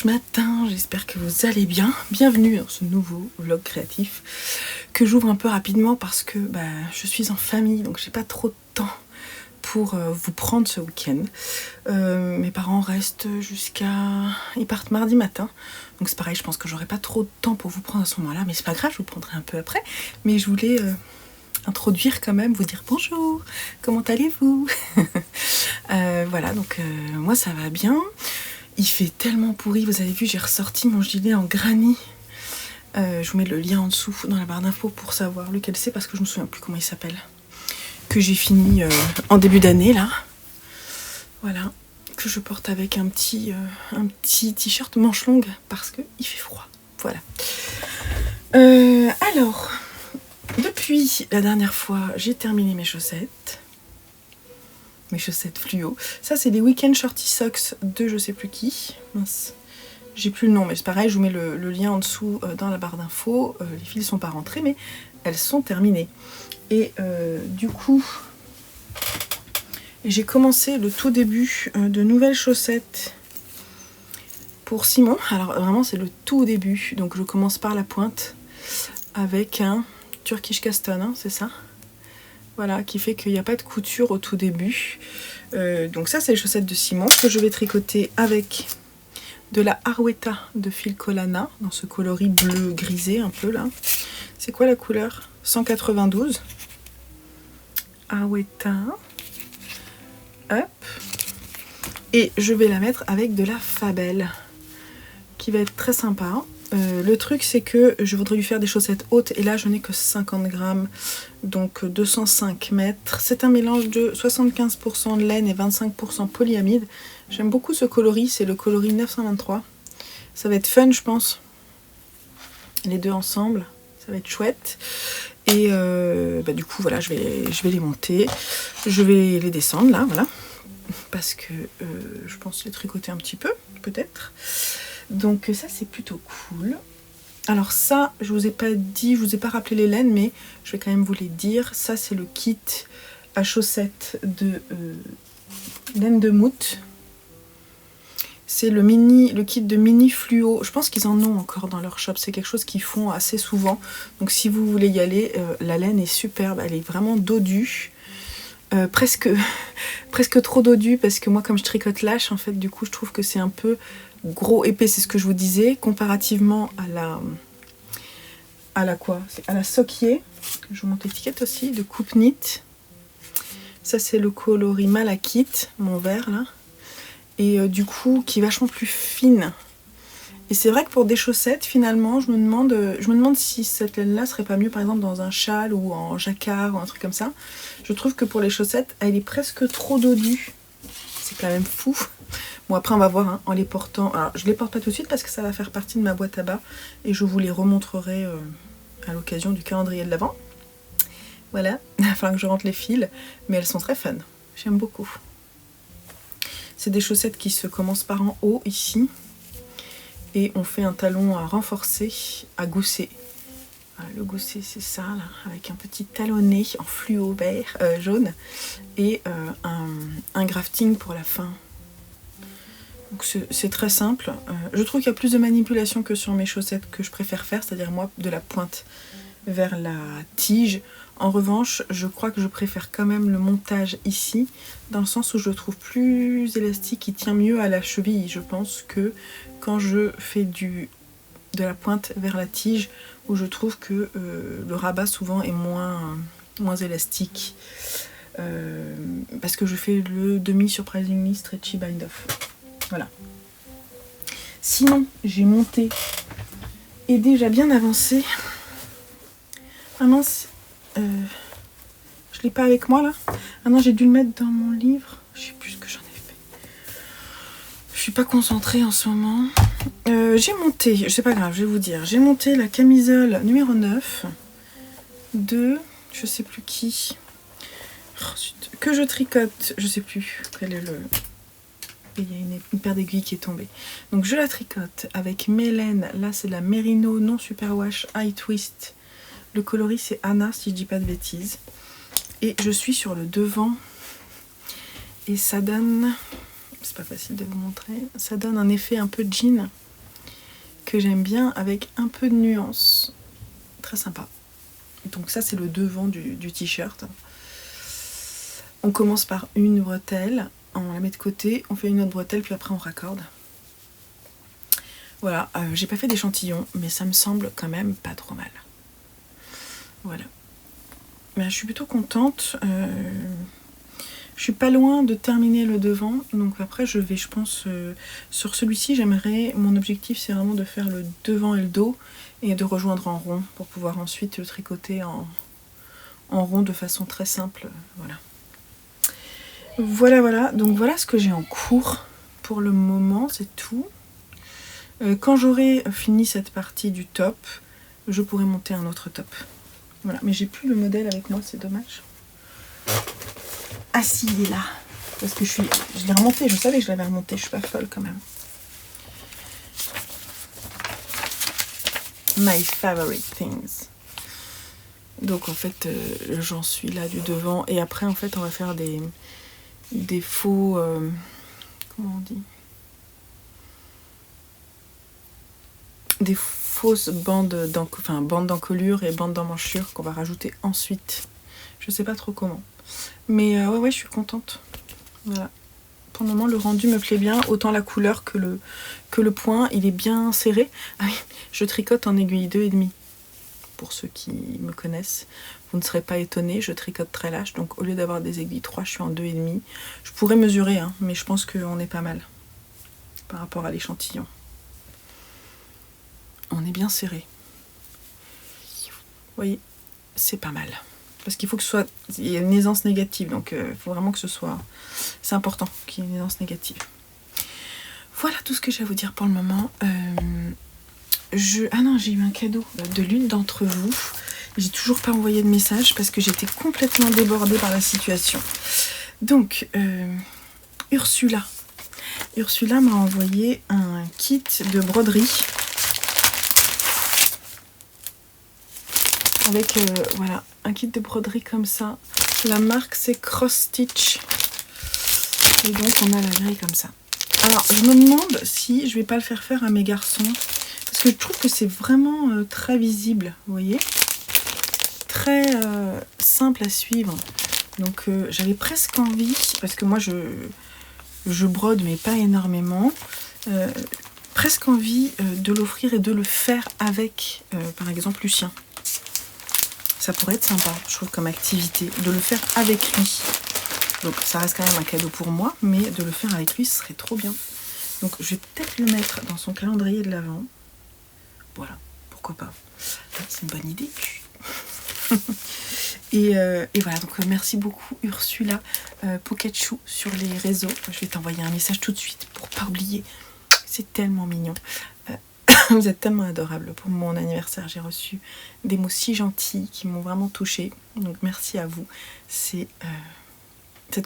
dimanche matin, j'espère que vous allez bien. Bienvenue dans ce nouveau vlog créatif que j'ouvre un peu rapidement parce que je suis en famille, donc j'ai pas trop de temps pour vous prendre ce week-end. Mes parents restent ils partent mardi matin, donc c'est pareil, je pense que j'aurai pas trop de temps pour vous prendre à ce moment-là, mais c'est pas grave, je vous prendrai un peu après. Mais je voulais introduire quand même, vous dire bonjour, comment allez-vous? Voilà, donc moi ça va bien. Il fait tellement pourri, vous avez vu, j'ai ressorti mon gilet en granit. Je vous mets le lien en dessous dans la barre d'infos pour savoir lequel c'est parce que je me souviens plus comment il s'appelle. Que j'ai fini en début d'année là. Voilà, que je porte avec un petit t-shirt manche longue parce que il fait froid. Voilà. Alors, depuis la dernière fois, j'ai terminé mes chaussettes. Mes chaussettes fluo. Ça, c'est des Weekend Shorty Socks de je sais plus qui. Mince. J'ai plus le nom, mais c'est pareil, je vous mets le lien en dessous dans la barre d'infos. Les fils sont pas rentrés, mais elles sont terminées. Et du coup, j'ai commencé le tout début de nouvelles chaussettes pour Simon. Alors vraiment, c'est le tout début. Donc je commence par la pointe avec un Turkish Caston, hein, c'est ça ? Voilà, qui fait qu'il n'y a pas de couture au tout début. Donc ça, c'est les chaussettes de Simon que je vais tricoter avec de la Arwetta de Phil Colana, dans ce coloris bleu grisé un peu là. C'est quoi la couleur ? 192. Arwetta. Hop. Et je vais la mettre avec de la Fabel, qui va être très sympa. Le truc, c'est que je voudrais lui faire des chaussettes hautes, et là, je n'ai que 50 grammes, donc 205 mètres. C'est un mélange de 75% de laine et 25% polyamide. J'aime beaucoup ce coloris, c'est le coloris 923. Ça va être fun, je pense. Les deux ensemble, ça va être chouette. Et du coup, voilà, je vais les monter. Je vais les descendre, là, voilà. Parce que je pense les tricoter un petit peu, peut-être. Donc ça, c'est plutôt cool. Alors ça, je vous ai pas dit, je vous ai pas rappelé les laines, mais je vais quand même vous les dire. Ça, c'est le kit à chaussettes de laine de moute. C'est le kit de mini fluo. Je pense qu'ils en ont encore dans leur shop. C'est quelque chose qu'ils font assez souvent. Donc si vous voulez y aller, la laine est superbe. Elle est vraiment dodue. Presque trop dodue parce que moi, comme je tricote lâche, en fait, du coup, je trouve que c'est un peu gros épais, c'est ce que je vous disais, comparativement à la Soquier. Je vous montre l'étiquette aussi, de Coupe Knit. Ça, c'est le coloris Malachite, mon vert là. Et du coup, qui est vachement plus fine. Et c'est vrai que pour des chaussettes, finalement, je me demande si cette laine-là serait pas mieux, par exemple, dans un châle ou en jacquard ou un truc comme ça. Je trouve que pour les chaussettes, elle est presque trop dodue. C'est quand même fou. Bon, après, on va voir hein, en les portant. Alors, je les porte pas tout de suite parce que ça va faire partie de ma boîte à bas. Et je vous les remontrerai à l'occasion du calendrier de l'Avent. Voilà, il va falloir que je rentre les fils. Mais elles sont très fun. J'aime beaucoup. C'est des chaussettes qui se commencent par en haut, ici. Et on fait un talon à renforcer, à gousset. Voilà, le gousset, c'est ça, là, avec un petit talonnet en fluo vert, jaune. Et un grafting pour la fin. Donc c'est très simple. Je trouve qu'il y a plus de manipulation que sur mes chaussettes que je préfère faire, c'est-à-dire moi de la pointe vers la tige. En revanche, je crois que je préfère quand même le montage ici, dans le sens où je le trouve plus élastique, il tient mieux à la cheville, je pense, que quand je fais de la pointe vers la tige, où je trouve que le rabat souvent est moins élastique. Parce que je fais le demi surprisingly stretchy bind off. Voilà. Sinon, j'ai monté et déjà bien avancé. Ah mince, je l'ai pas avec moi là. Ah non, j'ai dû le mettre dans mon livre. Je sais plus ce que j'en ai fait. Je suis pas concentrée en ce moment. J'ai monté, c'est pas grave, je vais vous dire. J'ai monté la camisole numéro 9 de je sais plus qui. Que je tricote, je sais plus quel est le. Il y a une paire d'aiguilles qui est tombée. Donc je la tricote avec mes laines. Là c'est la Merino non superwash high twist. Le coloris c'est Anna si je dis pas de bêtises. Et je suis sur le devant. Et ça donne... C'est pas facile de vous montrer. Ça donne un effet un peu jean. que j'aime bien avec un peu de nuance. Très sympa. Donc ça c'est le devant du t-shirt. On commence par une bretelle, on la met de côté, on fait une autre bretelle, puis après on raccorde. Voilà, j'ai pas fait d'échantillon, mais ça me semble quand même pas trop mal. Voilà. Mais je suis plutôt contente. Je suis pas loin de terminer le devant, donc après je pense, sur celui-ci, mon objectif c'est vraiment de faire le devant et le dos, et de rejoindre en rond, pour pouvoir ensuite le tricoter en rond de façon très simple, voilà. Voilà, donc voilà ce que j'ai en cours pour le moment, c'est tout. Quand j'aurai fini cette partie du top, je pourrai monter un autre top. Voilà, mais j'ai plus le modèle avec moi, c'est dommage. Ah si, il est là. Parce que je l'ai remonté, je savais que je l'avais remonté, je suis pas folle quand même. My favorite things. Donc en fait, j'en suis là du devant. Et après, en fait, on va faire des faux... comment on dit? Des fausses bandes d'encolure et bandes d'emmanchure qu'on va rajouter ensuite. Je sais pas trop comment. Mais ouais, je suis contente. Voilà. Pour le moment, le rendu me plaît bien. Autant la couleur que le point. Il est bien serré. Ah oui, je tricote en aiguille 2,5. Pour ceux qui me connaissent, vous ne serez pas étonnés. Je tricote très lâche. Donc au lieu d'avoir des aiguilles 3, je suis en 2,5. Je pourrais mesurer, hein, mais je pense qu'on est pas mal par rapport à l'échantillon. On est bien serré. Vous voyez, c'est pas mal. Parce qu'il faut que ce soit... Il y a une aisance négative, donc il faut vraiment que ce soit... C'est important qu'il y ait une aisance négative. Voilà tout ce que j'ai à vous dire pour le moment. Ah non, j'ai eu un cadeau de l'une d'entre vous. J'ai toujours pas envoyé de message parce que j'étais complètement débordée par la situation. Donc, Ursula. Ursula m'a envoyé un kit de broderie. Avec, voilà, un kit de broderie comme ça. La marque, c'est Cross Stitch. Et donc, on a la grille comme ça. Alors, je me demande si je vais pas le faire faire à mes garçons. Parce que je trouve que c'est vraiment très visible, vous voyez. Très simple à suivre. Donc, j'avais presque envie, parce que moi, je brode, mais pas énormément. Presque envie de l'offrir et de le faire avec, par exemple, Lucien. Ça pourrait être sympa, je trouve, comme activité, de le faire avec lui. Donc ça reste quand même un cadeau pour moi, mais de le faire avec lui, ce serait trop bien. Donc je vais peut-être le mettre dans son calendrier de l'Avent. Voilà, pourquoi pas. C'est une bonne idée. Et voilà, donc merci beaucoup Ursula Poketchou sur les réseaux. Je vais t'envoyer un message tout de suite pour pas oublier. C'est tellement mignon. Vous êtes tellement adorable. Pour mon anniversaire, j'ai reçu des mots si gentils qui m'ont vraiment touchée. Donc merci à vous. Cette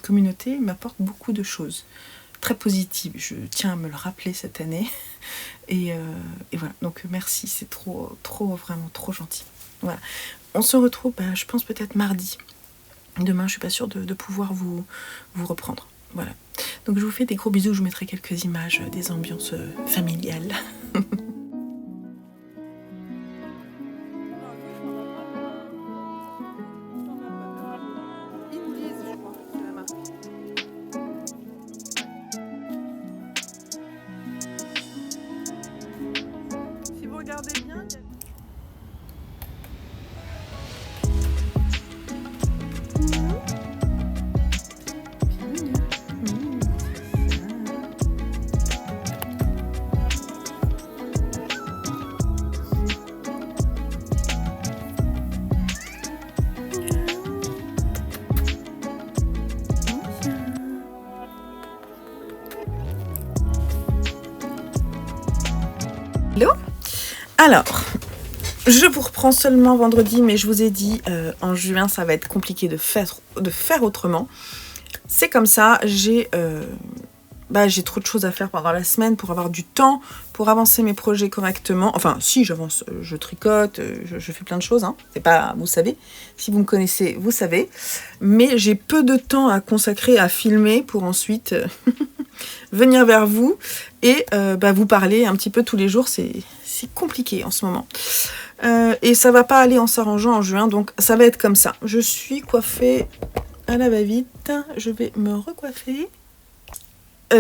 communauté m'apporte beaucoup de choses très positives. Je tiens à me le rappeler cette année. Et voilà, donc merci, c'est vraiment trop gentil. Voilà. On se retrouve, je pense peut-être mardi. Demain, je suis pas sûre de pouvoir vous reprendre. Voilà. Donc je vous fais des gros bisous. Je vous mettrai quelques images des ambiances familiales. Regardez bien. Hello. Alors, je vous reprends seulement vendredi, mais je vous ai dit, en juin, ça va être compliqué de faire autrement. C'est comme ça, j'ai trop de choses à faire pendant la semaine pour avoir du temps, pour avancer mes projets correctement. Enfin, si j'avance, je tricote, je fais plein de choses, hein. C'est pas, vous savez, si vous me connaissez, vous savez. Mais j'ai peu de temps à consacrer à filmer pour ensuite venir vers vous et vous parler un petit peu tous les jours. C'est compliqué en ce moment. Et ça va pas aller en s'arrangeant en juin, donc ça va être comme ça. Je suis coiffée à la va-vite. Je vais me recoiffer.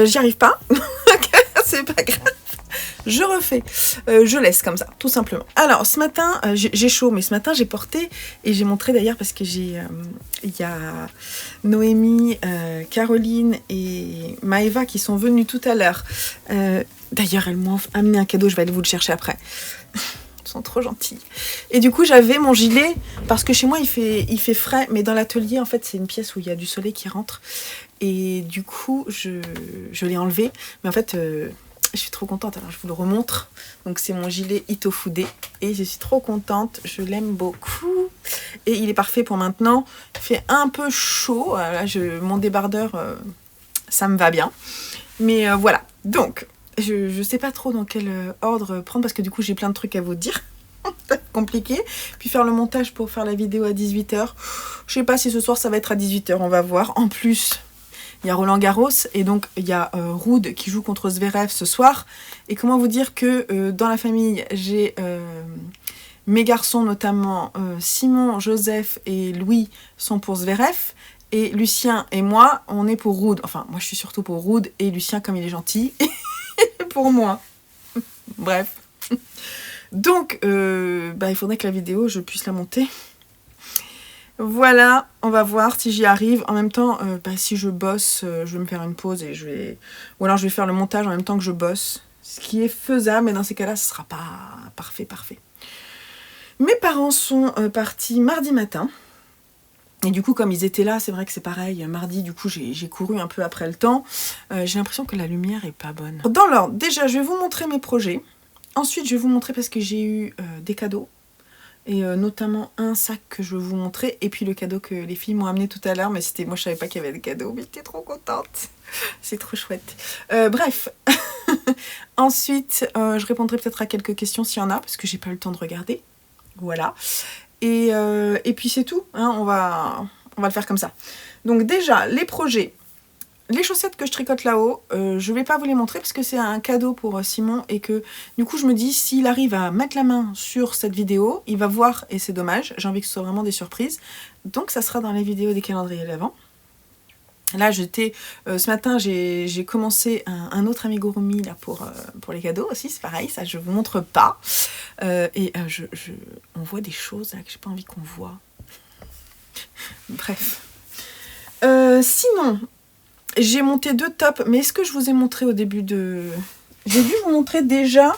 J'y arrive pas. C'est pas grave. Je refais. Je laisse comme ça, tout simplement. Alors, ce matin, j'ai chaud, mais ce matin, j'ai porté, et j'ai montré d'ailleurs parce que il y a Noémie, Caroline et Maëva qui sont venues tout à l'heure. D'ailleurs, elles m'ont amené un cadeau, je vais aller vous le chercher après. Elles sont trop gentilles. Et du coup, j'avais mon gilet, parce que chez moi, il fait frais, mais dans l'atelier, en fait, c'est une pièce où il y a du soleil qui rentre. Et du coup, je l'ai enlevé. Mais en fait, je suis trop contente. Alors, je vous le remontre. Donc, c'est mon gilet Itofude. Et je suis trop contente. Je l'aime beaucoup. Et il est parfait pour maintenant. Il fait un peu chaud. Là, mon débardeur, ça me va bien. Mais voilà. Donc, je sais pas trop dans quel ordre prendre. Parce que du coup, j'ai plein de trucs à vous dire. Compliqué. Puis faire le montage pour faire la vidéo à 18h. Je sais pas si ce soir, ça va être à 18h. On va voir. En plus... il y a Roland Garros et donc il y a Ruud qui joue contre Zverev ce soir. Et comment vous dire que dans la famille, j'ai mes garçons, notamment Simon, Joseph et Louis sont pour Zverev. Et Lucien et moi, on est pour Ruud. Enfin, moi je suis surtout pour Ruud et Lucien, comme il est gentil, pour moi. Bref. Donc, il faudrait que la vidéo, je puisse la monter. Voilà, on va voir si j'y arrive. En même temps, si je bosse, je vais me faire une pause et ou alors je vais faire le montage en même temps que je bosse. Ce qui est faisable, mais dans ces cas-là, ce sera pas parfait. Mes parents sont partis mardi matin. Et du coup, comme ils étaient là, c'est vrai que c'est pareil. Mardi, du coup, j'ai couru un peu après le temps. J'ai l'impression que la lumière est pas bonne. Dans l'ordre, déjà, je vais vous montrer mes projets. Ensuite, je vais vous montrer parce que j'ai eu des cadeaux. Et notamment un sac que je vais vous montrer. Et puis le cadeau que les filles m'ont amené tout à l'heure. Mais moi je savais pas qu'il y avait des cadeaux. Mais j'étais trop contente. C'est trop chouette. Bref. Ensuite, je répondrai peut-être à quelques questions s'il y en a. Parce que j'ai pas eu le temps de regarder. Voilà. Et puis c'est tout. Hein, on va le faire comme ça. Donc déjà, les projets. Les chaussettes que je tricote là-haut, je vais pas vous les montrer parce que c'est un cadeau pour Simon et que du coup je me dis s'il arrive à mettre la main sur cette vidéo, il va voir et c'est dommage. J'ai envie que ce soit vraiment des surprises. Donc ça sera dans les vidéos des calendriers d'avant. Là ce matin j'ai commencé un autre amigurumi là pour les cadeaux aussi, c'est pareil, ça je vous montre pas. On voit des choses là que j'ai pas envie qu'on voit. Bref. Sinon... j'ai monté 2 tops, mais est-ce que je vous ai montré au début de... J'ai dû vous montrer déjà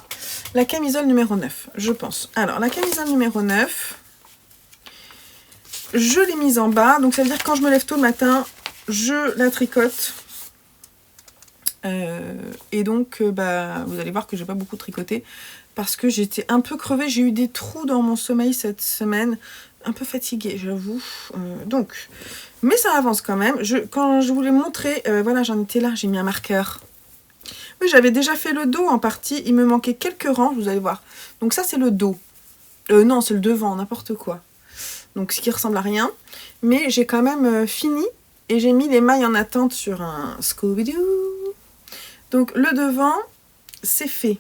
la camisole numéro 9, je pense. Alors, la camisole numéro 9, je l'ai mise en bas. Donc, ça veut dire que quand je me lève tôt le matin, je la tricote. Et donc, vous allez voir que j'ai pas beaucoup tricoté parce que j'étais un peu crevée. J'ai eu des trous dans mon sommeil cette semaine. Un peu fatiguée, j'avoue. Mais ça avance quand même. Quand je vous l'ai montré, voilà, j'en étais là, j'ai mis un marqueur. Oui, j'avais déjà fait le dos en partie. Il me manquait quelques rangs, vous allez voir. Donc ça, c'est le dos. Non, c'est le devant, n'importe quoi. Donc ce qui ressemble à rien. Mais j'ai quand même fini. Et j'ai mis les mailles en attente sur un Scooby-Doo. Donc le devant, c'est fait.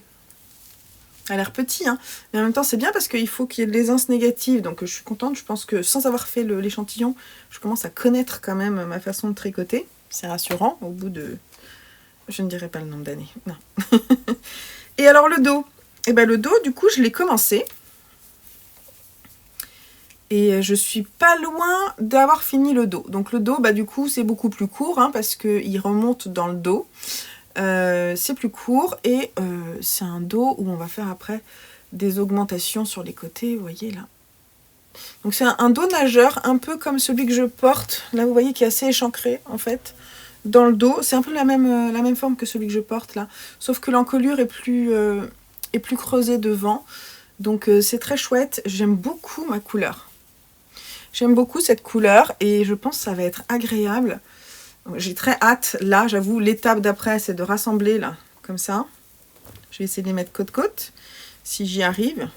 Ça a l'air petit, hein, mais en même temps c'est bien parce qu'il faut qu'il y ait de l'aisance négative, donc je suis contente. Je pense que sans avoir fait l'échantillon, je commence à connaître quand même ma façon de tricoter. C'est rassurant au bout de... je ne dirai pas le nombre d'années, non. Et alors le dos, le dos, du coup, je l'ai commencé. Et je suis pas loin d'avoir fini le dos. Donc le dos, du coup, c'est beaucoup plus court, hein, parce qu'il remonte dans le dos. C'est plus court et c'est un dos où on va faire après des augmentations sur les côtés, vous voyez là. Donc c'est un dos nageur, un peu comme celui que je porte. Là vous voyez qui est assez échancré en fait dans le dos. C'est un peu la même forme que celui que je porte là, sauf que l'encolure est plus creusée devant. Donc c'est très chouette, j'aime beaucoup ma couleur. J'aime beaucoup cette couleur et je pense que ça va être agréable. J'ai très hâte. Là, j'avoue, l'étape d'après, c'est de rassembler, là, comme ça. Je vais essayer de les mettre côte-côte, si j'y arrive.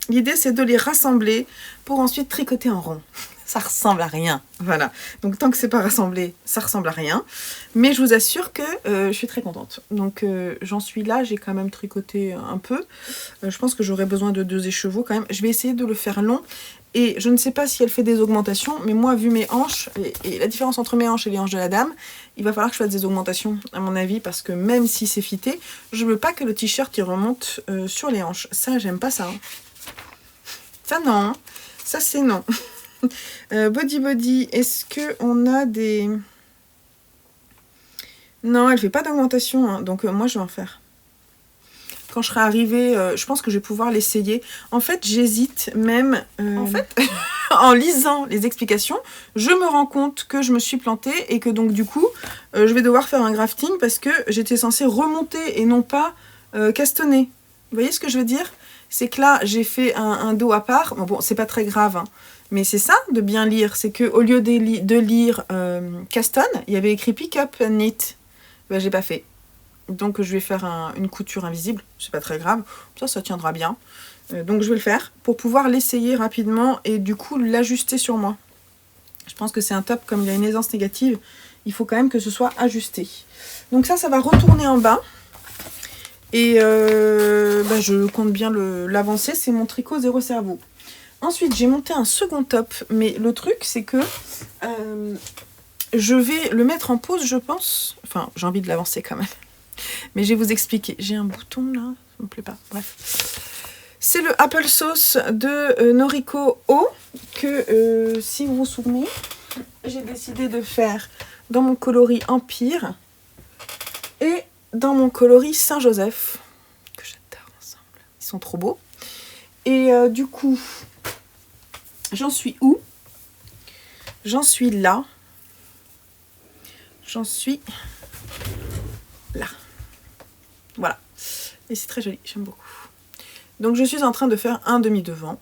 L'idée, c'est de les rassembler pour ensuite tricoter en rond. ça ressemble à rien. Voilà. Donc tant que c'est pas rassemblé, ça ressemble à rien. Mais je vous assure que je suis très contente. Donc j'en suis là, j'ai quand même tricoté un peu. Je pense que j'aurais besoin de 2 écheveaux quand même. Je vais essayer de le faire long. Et je ne sais pas si elle fait des augmentations, mais moi, vu mes hanches, et la différence entre mes hanches et les hanches de la dame, il va falloir que je fasse des augmentations, à mon avis, parce que même si c'est fité, je veux pas que le t-shirt il remonte sur les hanches. Ça, j'aime pas ça. Hein. Ça, non. Hein. Ça, c'est non. Body, est-ce qu'on a des... Non, elle fait pas d'augmentation, hein, donc moi, je vais en faire. Quand je serai arrivée, je pense que je vais pouvoir l'essayer. En fait, j'hésite même... En fait, en lisant les explications, je me rends compte que je me suis plantée et que donc du coup, je vais devoir faire un grafting parce que j'étais censée remonter et non pas castonner. Vous voyez ce que je veux dire? C'est que là, j'ai fait un dos à part. Bon, c'est pas très grave, hein, mais c'est ça de bien lire. C'est qu'au lieu de lire caston, il y avait écrit pick up and knit. Ben, j'ai pas fait. Donc je vais faire une couture invisible, c'est pas très grave, ça tiendra bien. Donc je vais le faire pour pouvoir l'essayer rapidement et du coup l'ajuster sur moi. Je pense que c'est un top, comme il a une aisance négative, il faut quand même que ce soit ajusté. Donc ça va retourner en bas. Et je compte bien l'avancer, c'est mon tricot zéro cerveau. Ensuite j'ai monté un second top, mais le truc c'est que... je vais le mettre en pause, je pense. Enfin, j'ai envie de l'avancer quand même. Mais je vais vous expliquer. J'ai un bouton là, ça me plaît pas. Bref. C'est le Apple Sauce de Noriko O que, si vous vous souvenez, j'ai décidé de faire dans mon coloris Empire et dans mon coloris Saint-Joseph, que j'adore ensemble. Ils sont trop beaux. Et du coup, j'en suis où? J'en suis là. J'en suis là. Voilà. Et c'est très joli, j'aime beaucoup. Donc je suis en train de faire un demi-devant.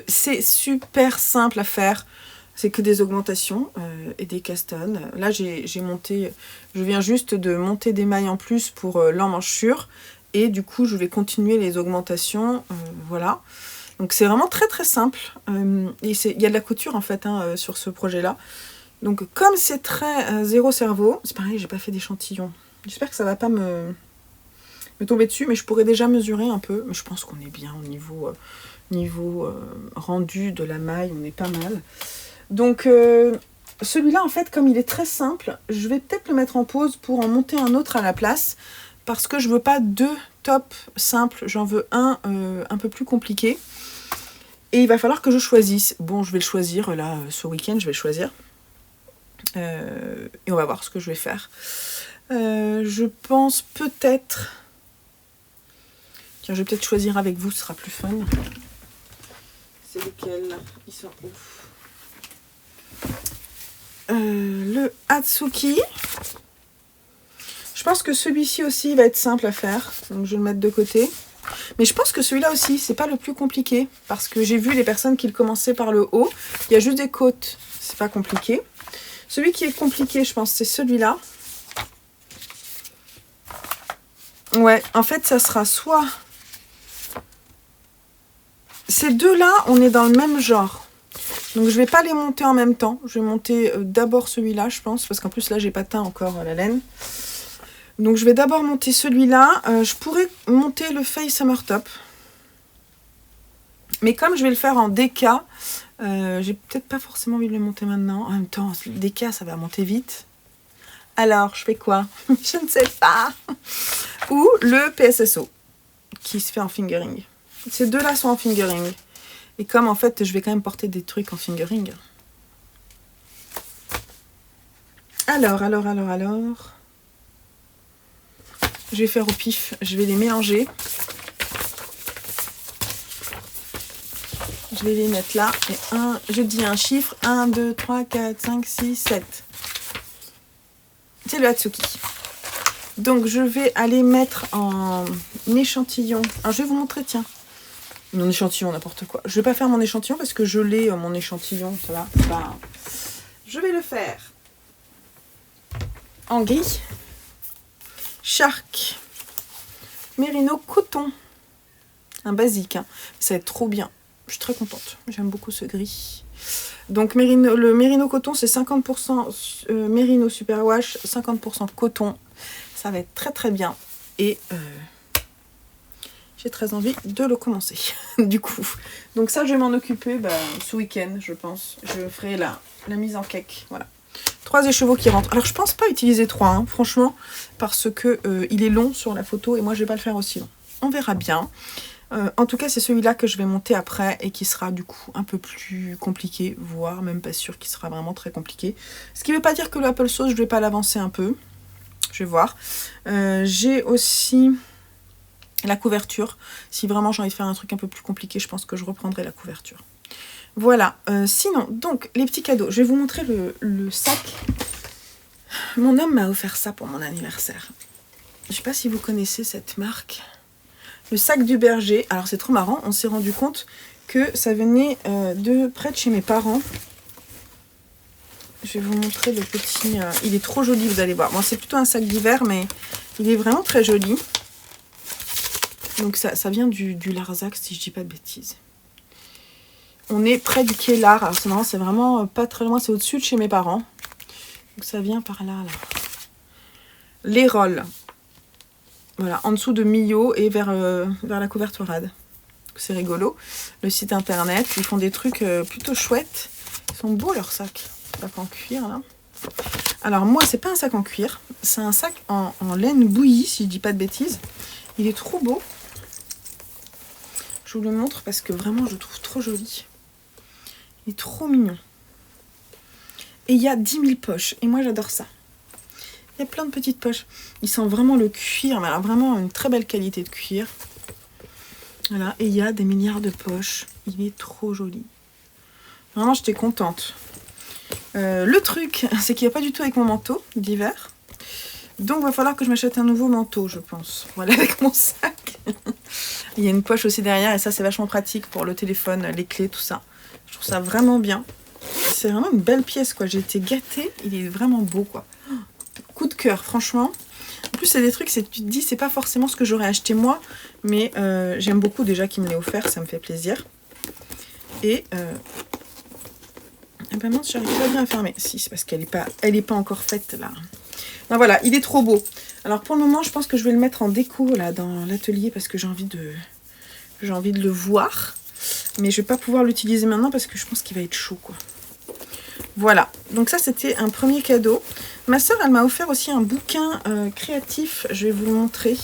C'est super simple à faire. C'est que des augmentations et des castones. Là j'ai monté, je viens juste de monter des mailles en plus pour l'emmanchure. Et du coup je vais continuer les augmentations. Voilà. Donc c'est vraiment très très simple. Et il y a de la couture en fait hein, sur ce projet-là. Donc comme c'est très zéro cerveau, c'est pareil, j'ai pas fait d'échantillon. J'espère que ça va pas me tomber dessus, mais je pourrais déjà mesurer un peu. Mais je pense qu'on est bien au niveau rendu de la maille, on est pas mal. Donc celui-là en fait, comme il est très simple, je vais peut-être le mettre en pause pour en monter un autre à la place, parce que je veux pas 2 tops simples, j'en veux un peu plus compliqué. Et il va falloir que je choisisse. Bon, je vais le choisir là, ce week-end, je vais le choisir. Et on va voir ce que je vais faire. Je pense peut-être... Tiens, je vais peut-être choisir avec vous, ce sera plus fun. C'est lequel? Ils sont ouf. Le Hatsuki. Je pense que celui-ci aussi va être simple à faire. Donc je vais le mettre de côté. Mais je pense que celui-là aussi, c'est pas le plus compliqué. Parce que j'ai vu les personnes qui le commençaient par le haut. Il y a juste des côtes. C'est pas compliqué. Celui qui est compliqué, je pense, c'est celui-là. Ouais, en fait, ça sera soit... Ces deux-là, on est dans le même genre. Donc, je vais pas les monter en même temps. Je vais monter d'abord celui-là, je pense. Parce qu'en plus, là, j'ai pas teint encore la laine. Donc, je vais d'abord monter celui-là. Je pourrais monter le Faye Summer Top. Mais comme je vais le faire en DK, j'ai peut-être pas forcément envie de le monter maintenant. En même temps, le DK, ça va monter vite. Alors, je fais quoi? Je ne sais pas. Ou le PSSO, qui se fait en fingering. Ces deux-là sont en fingering. Et comme, en fait, je vais quand même porter des trucs en fingering. Alors. Je vais faire au pif. Je vais les mélanger. Je vais les mettre là. Et je dis un chiffre. 1, 2, 3, 4, 5, 6, 7. C'est le Hatsuki. Donc je vais aller mettre en échantillon. Alors je vais vous montrer, tiens. Mon échantillon, n'importe quoi. Je vais pas faire mon échantillon parce que je l'ai, mon échantillon. Ça va. Bah, je vais le faire en gris. Shark. Mérino coton. Un basique. Hein. Ça va être trop bien. Je suis très contente. J'aime beaucoup ce gris. Donc le Mérino coton, c'est 50% Mérino superwash, 50% coton. Ça va être très très bien. Et j'ai très envie de le commencer, du coup. Donc ça, je vais m'en occuper ce week-end, je pense. Je ferai la mise en cake, voilà. 3 écheveaux qui rentrent. Alors, je pense pas utiliser 3, hein, franchement, parce que il est long sur la photo et moi, je vais pas le faire aussi long. On verra bien. En tout cas, c'est celui-là que je vais monter après et qui sera du coup un peu plus compliqué, voire même pas sûr qu'il sera vraiment très compliqué. Ce qui ne veut pas dire que l'apple sauce, je vais pas l'avancer un peu. Je vais voir. J'ai aussi la couverture. Si vraiment j'ai envie de faire un truc un peu plus compliqué, je pense que je reprendrai la couverture. Voilà. Sinon, donc, les petits cadeaux. Je vais vous montrer le sac. Mon homme m'a offert ça pour mon anniversaire. Je sais pas si vous connaissez cette marque. Le sac du berger. Alors c'est trop marrant, on s'est rendu compte que ça venait de près de chez mes parents. Je vais vous montrer le petit... il est trop joli, vous allez voir. Bon, c'est plutôt un sac d'hiver, mais il est vraiment très joli. Donc ça vient du Larzac, si je dis pas de bêtises. On est près du quai Lard. Alors c'est marrant, c'est vraiment pas très loin, c'est au-dessus de chez mes parents. Donc ça vient par là, là. Les rolls. Voilà, en dessous de Millau et vers la couverturade. C'est rigolo. Le site internet, ils font des trucs plutôt chouettes. Ils sont beaux leurs sacs. Sac en cuir là. Alors moi, c'est pas un sac en cuir. C'est un sac en laine bouillie, si je dis pas de bêtises. Il est trop beau. Je vous le montre parce que vraiment, je le trouve trop joli. Il est trop mignon. Et il y a 10 000 poches. Et moi, j'adore ça. Il y a plein de petites poches. Il sent vraiment le cuir, mais alors vraiment une très belle qualité de cuir. Voilà, et il y a des milliards de poches. Il est trop joli. Vraiment, j'étais contente. Le truc, c'est qu'il n'y a pas du tout avec mon manteau d'hiver. Donc, il va falloir que je m'achète un nouveau manteau, je pense. Voilà, avec mon sac. Il y a une poche aussi derrière, et ça, c'est vachement pratique pour le téléphone, les clés, tout ça. Je trouve ça vraiment bien. C'est vraiment une belle pièce, quoi. J'ai été gâtée. Il est vraiment beau, quoi. Coup de cœur, franchement. En plus, c'est des trucs, tu te dis, c'est pas forcément ce que j'aurais acheté moi, mais j'aime beaucoup déjà qu'il me l'ait offert, ça me fait plaisir. Et ah ben mince, j'arrive pas bien à fermer. Si, c'est parce qu'elle est pas encore faite là. Ben voilà, il est trop beau. Alors pour le moment, je pense que je vais le mettre en déco là dans l'atelier parce que j'ai envie de le voir, mais je vais pas pouvoir l'utiliser maintenant parce que je pense qu'il va être chaud, quoi. Voilà, donc ça c'était un premier cadeau. Ma soeur, elle m'a offert aussi un bouquin créatif, je vais vous le montrer,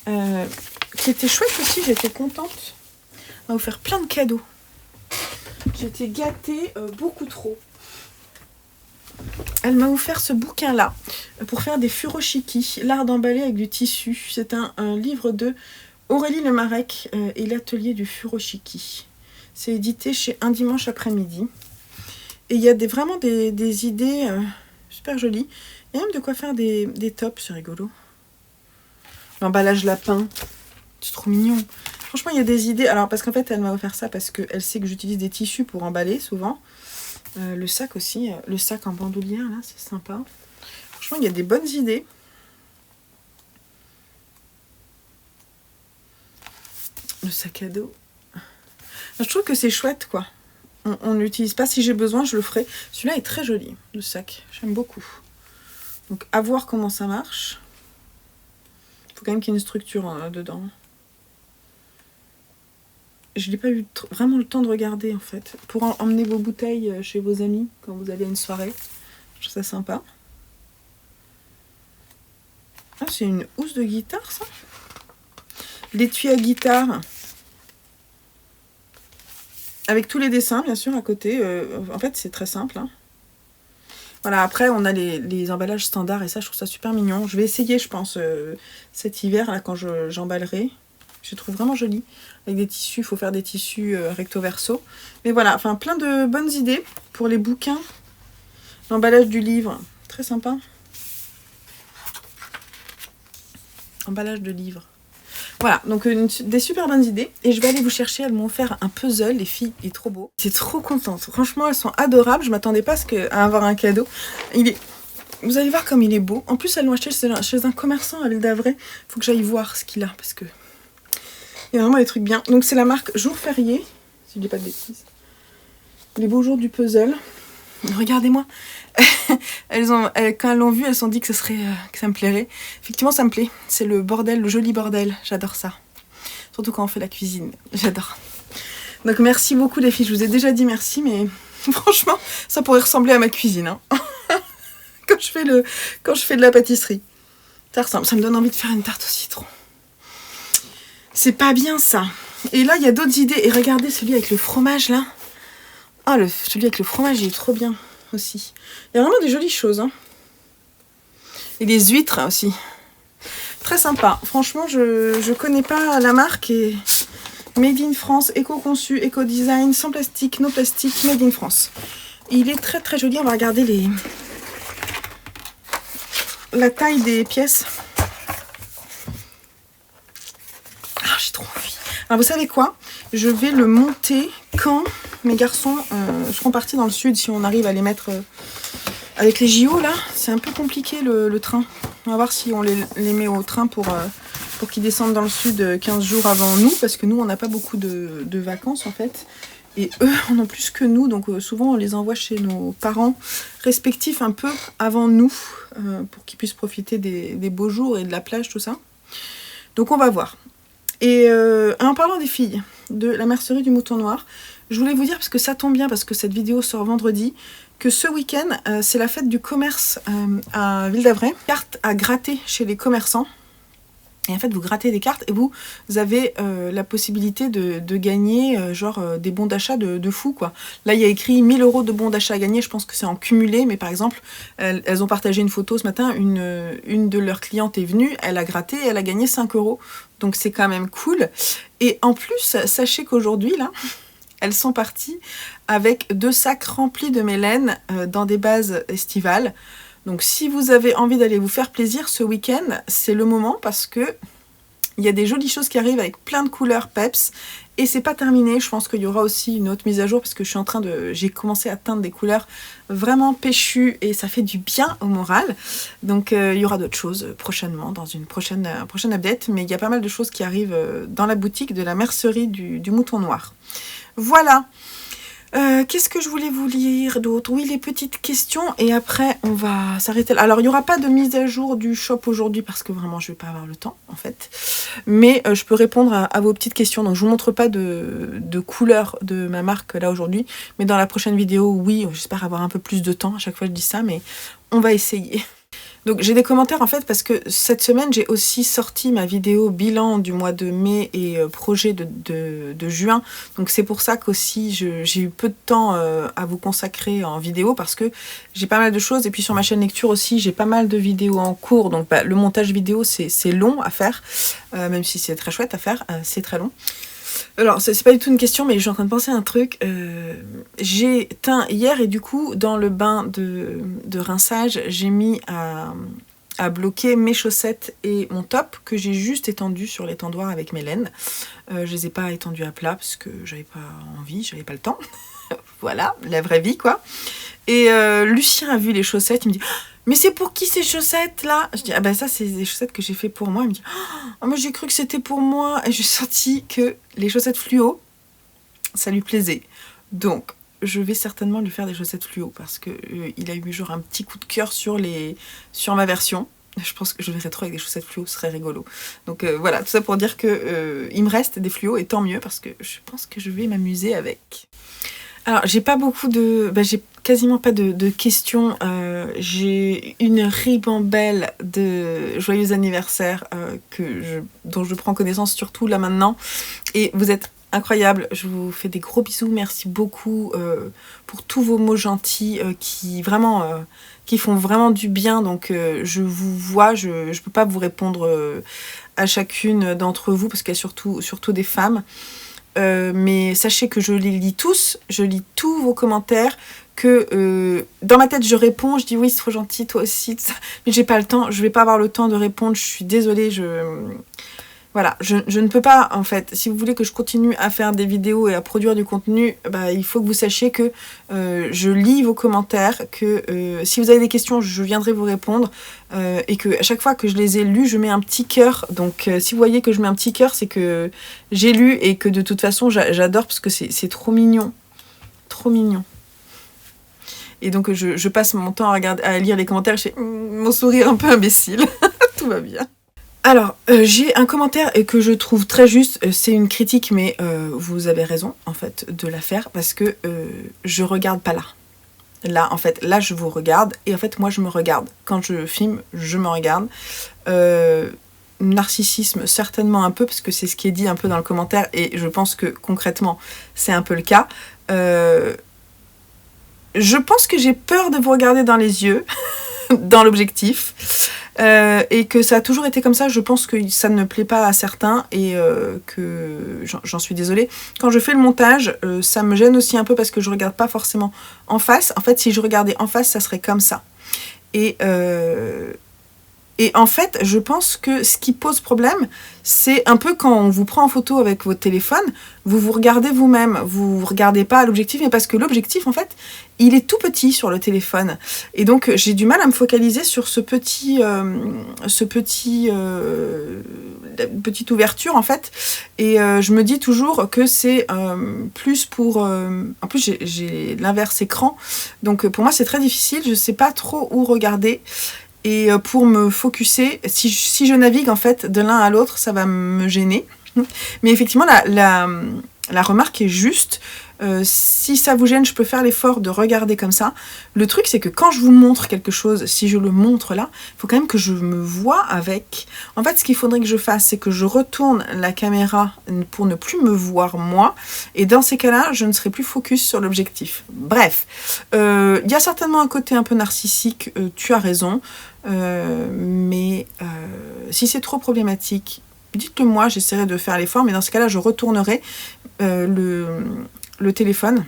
qui était chouette aussi, j'étais contente. Elle m'a offert plein de cadeaux. J'étais gâtée beaucoup trop. Elle m'a offert ce bouquin-là pour faire des furoshiki, l'art d'emballer avec du tissu. C'est un livre de Aurélie Lemarec et l'atelier du furoshiki. C'est édité chez Un Dimanche Après-Midi. Et il y a vraiment des idées super jolies. Il y a même de quoi faire des tops, c'est rigolo. L'emballage lapin, c'est trop mignon. Franchement, il y a des idées. Alors, parce qu'en fait, elle m'a offert ça parce qu'elle sait que j'utilise des tissus pour emballer souvent. Le sac aussi, le sac en bandoulière, là, c'est sympa. Franchement, il y a des bonnes idées. Le sac à dos. Je trouve que c'est chouette, quoi. On n'utilise pas. Si j'ai besoin, je le ferai. Celui-là est très joli, le sac. J'aime beaucoup. Donc, à voir comment ça marche. Il faut quand même qu'il y ait une structure dedans. Je n'ai pas eu vraiment le temps de regarder, en fait. Pour emmener vos bouteilles chez vos amis quand vous allez à une soirée. Je trouve ça sympa. Ah, c'est une housse de guitare, ça. L'étui à guitare. Avec tous les dessins, bien sûr, à côté. En fait, c'est très simple. Hein. Voilà, après, on a les emballages standards. Et ça, je trouve ça super mignon. Je vais essayer, je pense, cet hiver, là, quand j'emballerai. Je trouve vraiment joli. Avec des tissus, il faut faire des tissus recto verso. Mais voilà, enfin plein de bonnes idées pour les bouquins. L'emballage du livre, très sympa. Emballage de livre. Voilà, donc des super bonnes idées. Et je vais aller vous chercher, elles m'ont offert un puzzle, les filles, il est trop beau. C'est trop contente. Franchement, elles sont adorables. Je m'attendais pas à avoir un cadeau. Vous allez voir comme il est beau. En plus, elles l'ont acheté chez un commerçant à l'île d'Avray. Il faut que j'aille voir ce qu'il a parce que... Il y a vraiment des trucs bien. Donc c'est la marque Jour Férié, si je dis pas de bêtises. Les beaux jours du puzzle. Regardez-moi. Quand elles l'ont vu, elles se sont dit que que ça me plairait. Effectivement, ça me plaît. C'est le bordel, le joli bordel. J'adore ça. Surtout quand on fait la cuisine. J'adore. Donc merci beaucoup les filles. Je vous ai déjà dit merci, mais franchement, ça pourrait ressembler à ma cuisine. Hein. quand je fais de la pâtisserie. Ça ressemble. Ça me donne envie de faire une tarte au citron. C'est pas bien ça. Et là, il y a d'autres idées. Et regardez celui avec le fromage là. Ah, celui avec le fromage, il est trop bien aussi. Il y a vraiment des jolies choses. Hein. Et des huîtres aussi. Très sympa. Franchement, je connais pas la marque. Et Made in France, éco-conçu, éco-design, sans plastique, no plastique, Made in France. Il est très très joli. On va regarder la taille des pièces. Ah, j'ai trop envie. Alors, vous savez quoi? Je vais le monter quand mes garçons seront partis dans le sud, si on arrive à les mettre avec les JO là. C'est un peu compliqué le train. On va voir si on les met au train pour qu'ils descendent dans le sud 15 jours avant nous, parce que nous on n'a pas beaucoup de vacances en fait. Et eux en ont plus que nous, donc souvent on les envoie chez nos parents respectifs un peu avant nous, pour qu'ils puissent profiter des beaux jours et de la plage, tout ça. Donc on va voir. Et en parlant des filles, de la mercerie du Mouton Noir, je voulais vous dire, parce que ça tombe bien, parce que cette vidéo sort vendredi, que ce week-end, c'est la fête du commerce à Ville d'Avray. Cartes à gratter chez les commerçants. Et en fait, vous grattez des cartes et vous avez la possibilité de gagner des bons d'achat de fou, quoi. Là, il y a écrit 1000 € de bons d'achat à gagner. Je pense que c'est en cumulé, mais par exemple, elles ont partagé une photo ce matin. Une de leurs clientes est venue, elle a gratté et elle a gagné 5 €. Donc c'est quand même cool. Et en plus, sachez qu'aujourd'hui, là, elles sont parties avec 2 sacs remplis de mélène dans des bases estivales. Donc si vous avez envie d'aller vous faire plaisir ce week-end, c'est le moment, parce que il y a des jolies choses qui arrivent avec plein de couleurs peps. Et c'est pas terminé, je pense qu'il y aura aussi une autre mise à jour, parce que j'ai commencé à teindre des couleurs vraiment péchues et ça fait du bien au moral. Donc il y aura d'autres choses prochainement, dans une prochaine update, mais il y a pas mal de choses qui arrivent dans la boutique de la mercerie du Mouton Noir. Voilà. Qu'est-ce que je voulais vous lire d'autre? Oui, les petites questions, et après on va s'arrêter là. Alors il n'y aura pas de mise à jour du shop aujourd'hui, parce que vraiment je vais pas avoir le temps en fait, mais je peux répondre à vos petites questions. Donc je vous montre pas de couleur de ma marque là aujourd'hui, mais dans la prochaine vidéo, oui, j'espère avoir un peu plus de temps. À chaque fois je dis ça, mais on va essayer. Donc j'ai des commentaires en fait, parce que cette semaine j'ai aussi sorti ma vidéo bilan du mois de mai et projet de juin. Donc c'est pour ça qu'aussi j'ai eu peu de temps à vous consacrer en vidéo, parce que j'ai pas mal de choses. Et puis sur ma chaîne lecture aussi, j'ai pas mal de vidéos en cours. Donc le montage vidéo c'est long à faire, même si c'est très chouette à faire, c'est très long. Alors, c'est pas du tout une question, mais je suis en train de penser à un truc. J'ai teint hier, et du coup, dans le bain de rinçage, j'ai mis à bloquer mes chaussettes et mon top, que j'ai juste étendu sur l'étendoir avec mes laines. Je les ai pas étendus à plat, parce que j'avais pas envie, j'avais pas le temps. Voilà, la vraie vie, quoi. Et Lucien a vu les chaussettes, il me dit... Mais c'est pour qui ces chaussettes là? Je dis, ah ben ça c'est des chaussettes que j'ai fait pour moi. Il me dit, oh, moi j'ai cru que c'était pour moi. Et j'ai senti que les chaussettes fluo, ça lui plaisait. Donc je vais certainement lui faire des chaussettes fluo, parce que il a eu genre un petit coup de cœur sur ma version. Je pense que je verrais trop avec des chaussettes fluo, ce serait rigolo. Donc voilà, tout ça pour dire que il me reste des fluos, et tant mieux, parce que je pense que je vais m'amuser avec. Alors, j'ai pas beaucoup j'ai quasiment pas de questions. J'ai une ribambelle de joyeux anniversaire dont je prends connaissance surtout là maintenant. Et vous êtes incroyables. Je vous fais des gros bisous. Merci beaucoup pour tous vos mots gentils qui font vraiment du bien. Donc, je vous vois. Je peux pas vous répondre à chacune d'entre vous, parce qu'il y a surtout des femmes. Mais sachez que je les lis tous, je lis tous vos commentaires, que dans ma tête je réponds, je dis oui c'est trop gentil, toi aussi, tout ça, mais j'ai pas le temps, je vais pas avoir le temps de répondre, je suis désolée, voilà, je ne peux pas en fait. Si vous voulez que je continue à faire des vidéos et à produire du contenu, il faut que vous sachiez que je lis vos commentaires, que si vous avez des questions, je viendrai vous répondre, et que à chaque fois que je les ai lus, je mets un petit cœur. Donc si vous voyez que je mets un petit cœur, c'est que j'ai lu, et que de toute façon j'adore, parce que c'est trop mignon. trop mignon. Et donc je passe mon temps à lire les commentaires, j'ai mon sourire un peu imbécile. Tout va bien. Alors, j'ai un commentaire que je trouve très juste, c'est une critique, mais vous avez raison, en fait, de la faire, parce que je regarde pas là. Là, en fait, là, je vous regarde, et en fait, moi, je me regarde. Quand je filme, je me regarde. Narcissisme, certainement un peu, parce que c'est ce qui est dit un peu dans le commentaire, et je pense que, concrètement, c'est un peu le cas. Je pense que j'ai peur de vous regarder dans les yeux, dans l'objectif. Et que ça a toujours été comme ça, je pense que ça ne plaît pas à certains et que j'en suis désolée. Quand je fais le montage, ça me gêne aussi un peu parce que je regarde pas forcément en face. En fait, si je regardais en face, ça serait comme ça. Et en fait, je pense que ce qui pose problème, c'est un peu quand on vous prend en photo avec votre téléphone, vous vous regardez vous-même, vous ne regardez pas à l'objectif, mais parce que l'objectif, en fait, il est tout petit sur le téléphone. Et donc, j'ai du mal à me focaliser sur petite ouverture, en fait. Et je me dis toujours que c'est plus pour... en plus, j'ai l'inverse écran. Donc, pour moi, c'est très difficile. Je ne sais pas trop où regarder. Et pour me focuser, si je navigue en fait de l'un à l'autre, ça va me gêner. Mais effectivement, la remarque est juste. Si ça vous gêne, je peux faire l'effort de regarder comme ça. Le truc, c'est que quand je vous montre quelque chose, si je le montre là, il faut quand même que je me voie avec. En fait, ce qu'il faudrait que je fasse, c'est que je retourne la caméra pour ne plus me voir moi. Et dans ces cas-là, je ne serai plus focus sur l'objectif. Bref, il y a certainement un côté un peu narcissique, tu as raison. Mais si c'est trop problématique, dites-le moi, j'essaierai de faire l'effort. Mais dans ce cas-là, je retournerai le téléphone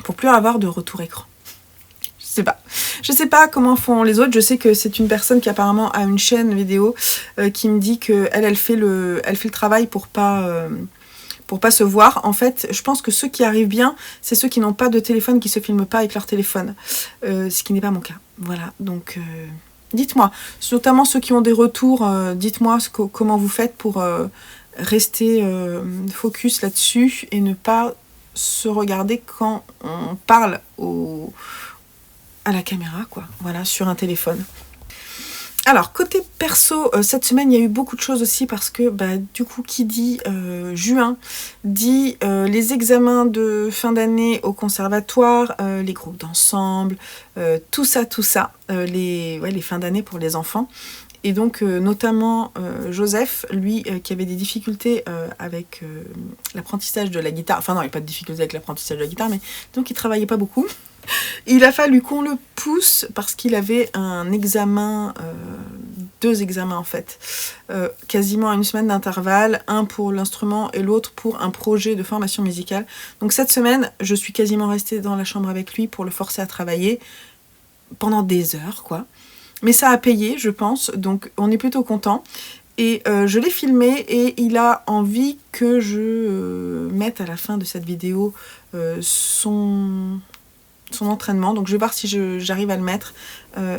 pour plus avoir de retour écran. Je sais pas comment font les autres. Je sais que c'est une personne qui apparemment a une chaîne vidéo qui me dit que elle fait le travail pour pas se voir. En fait, je pense que ceux qui arrivent bien, c'est ceux qui n'ont pas de téléphone, qui se filment pas avec leur téléphone, ce qui n'est pas mon cas. Voilà, donc dites-moi, notamment ceux qui ont des retours, dites-moi comment vous faites pour rester focus là-dessus et ne pas se regarder quand on parle à la caméra, quoi. Voilà, sur un téléphone. Alors, côté perso, cette semaine, il y a eu beaucoup de choses aussi parce que, du coup, qui dit juin, dit les examens de fin d'année au conservatoire, les groupes d'ensemble, tout ça, les fins d'année pour les enfants. Et donc, notamment, Joseph, lui, qui avait des difficultés avec l'apprentissage de la guitare. Enfin, non, il n'y a pas de difficulté avec l'apprentissage de la guitare, mais donc il ne travaillait pas beaucoup. Il a fallu qu'on le pousse parce qu'il avait un examen, 2 examens en fait, quasiment à une semaine d'intervalle, un pour l'instrument et l'autre pour un projet de formation musicale. Donc cette semaine, je suis quasiment restée dans la chambre avec lui pour le forcer à travailler pendant des heures, quoi. Mais ça a payé, je pense, donc on est plutôt content. Et je l'ai filmé et il a envie que je mette à la fin de cette vidéo son entraînement. Donc je vais voir si j'arrive à le mettre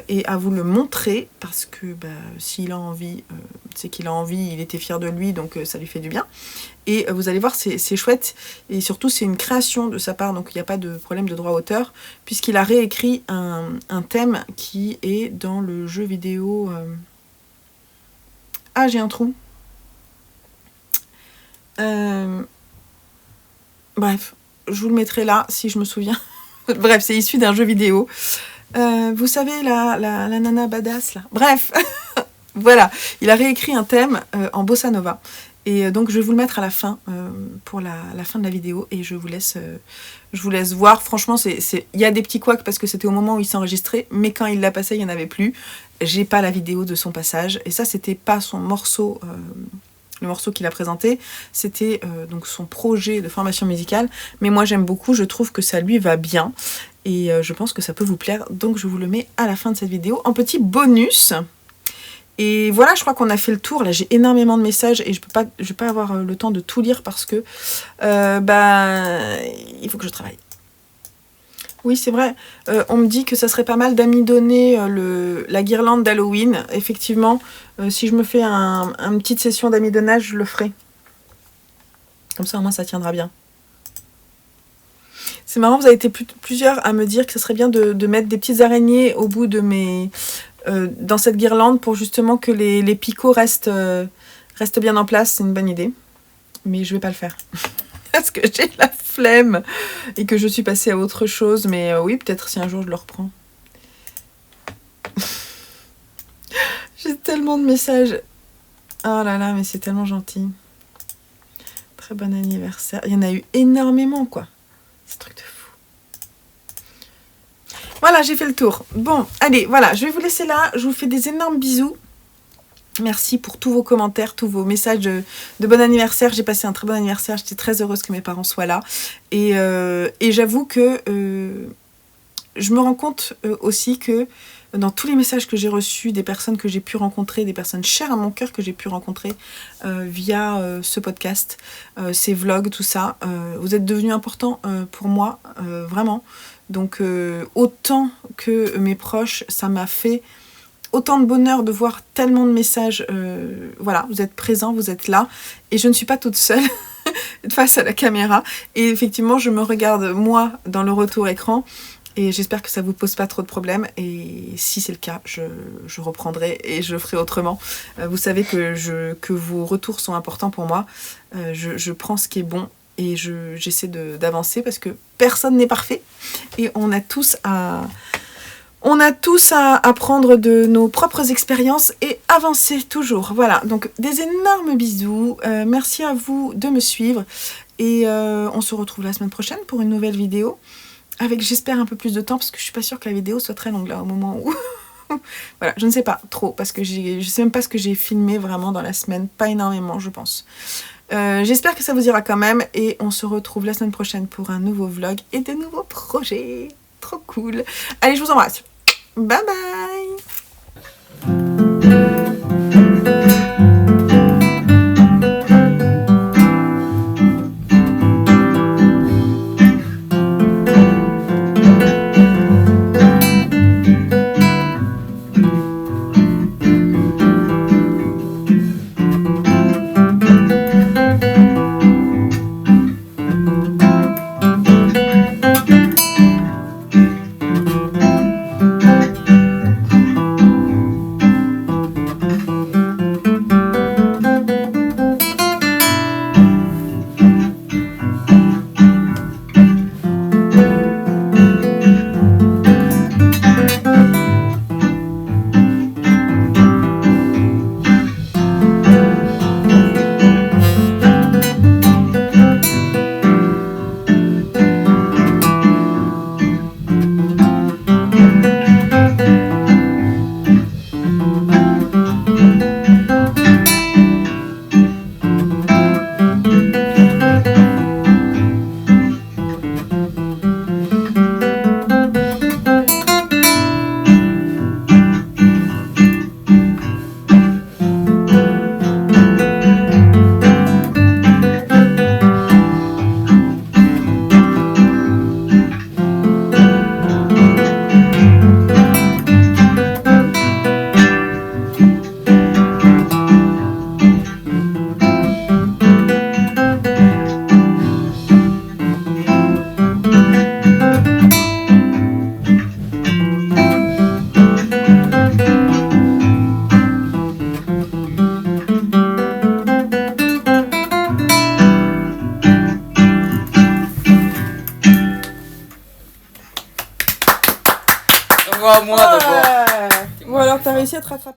et à vous le montrer parce que s'il a envie, c'est qu'il a envie, il était fier de lui, donc ça lui fait du bien. Et vous allez voir, c'est chouette et surtout c'est une création de sa part, donc il n'y a pas de problème de droit d'auteur puisqu'il a réécrit un thème qui est dans le jeu vidéo... Ah, j'ai un trou. Bref, je vous le mettrai là si je me souviens. Bref, c'est issu d'un jeu vidéo. Vous savez, la nana badass, là. Bref, voilà. Il a réécrit un thème en bossa nova. Et donc, je vais vous le mettre à la fin, pour la fin de la vidéo. Et je vous laisse voir. Franchement, il y a des petits couacs parce que c'était au moment où il s'enregistrait. Mais quand il l'a passé, il n'y en avait plus. J'ai pas la vidéo de son passage. Et ça, c'était pas son morceau... le morceau qu'il a présenté, c'était donc son projet de formation musicale. Mais moi, j'aime beaucoup, je trouve que ça lui va bien. Et je pense que ça peut vous plaire. Donc, je vous le mets à la fin de cette vidéo en petit bonus. Et voilà, je crois qu'on a fait le tour. Là, j'ai énormément de messages et je vais pas avoir le temps de tout lire parce que il faut que je travaille. Oui, c'est vrai. On me dit que ça serait pas mal d'amidonner la guirlande d'Halloween. Effectivement, si je me fais une petite session d'amidonnage, je le ferai. Comme ça, au moins, ça tiendra bien. C'est marrant, vous avez été plusieurs à me dire que ce serait bien de mettre des petites araignées au bout de mes... dans cette guirlande pour justement que les picots restent bien en place. C'est une bonne idée. Mais je vais pas le faire. Parce que j'ai la flemme et que je suis passée à autre chose. Mais oui, peut-être si un jour je le reprends. J'ai tellement de messages. Oh là là, mais c'est tellement gentil. Très bon anniversaire. Il y en a eu énormément, quoi. C'est un truc de fou. Voilà, j'ai fait le tour. Bon, allez, voilà, je vais vous laisser là. Je vous fais des énormes bisous. Merci pour tous vos commentaires, tous vos messages de bon anniversaire. J'ai passé un très bon anniversaire. J'étais très heureuse que mes parents soient là. Et j'avoue que je me rends compte aussi que dans tous les messages que j'ai reçus, des personnes que j'ai pu rencontrer, des personnes chères à mon cœur que j'ai pu rencontrer via ce podcast, ces vlogs, tout ça, vous êtes devenus importants pour moi, vraiment. Donc autant que mes proches, ça m'a fait autant de bonheur de voir tellement de messages. Voilà, vous êtes présents, vous êtes là. Et je ne suis pas toute seule face à la caméra. Et effectivement, je me regarde moi dans le retour écran. Et j'espère que ça ne vous pose pas trop de problèmes. Et si c'est le cas, je reprendrai et je ferai autrement. Vous savez que vos retours sont importants pour moi. Je prends ce qui est bon et j'essaie d'avancer parce que personne n'est parfait. Et on a tous à apprendre de nos propres expériences et avancer toujours. Voilà, donc des énormes bisous. Merci à vous de me suivre. Et on se retrouve la semaine prochaine pour une nouvelle vidéo. Avec, j'espère, un peu plus de temps, parce que je suis pas sûre que la vidéo soit très longue là, au moment où... Voilà, je ne sais pas trop, parce que je sais même pas ce que j'ai filmé vraiment dans la semaine. Pas énormément, je pense. J'espère que ça vous ira quand même, et on se retrouve la semaine prochaine pour un nouveau vlog et de nouveaux projets. Trop cool. Allez, je vous embrasse. Bye bye. Moi d'abord. Ou alors t'as réussi à te rattraper.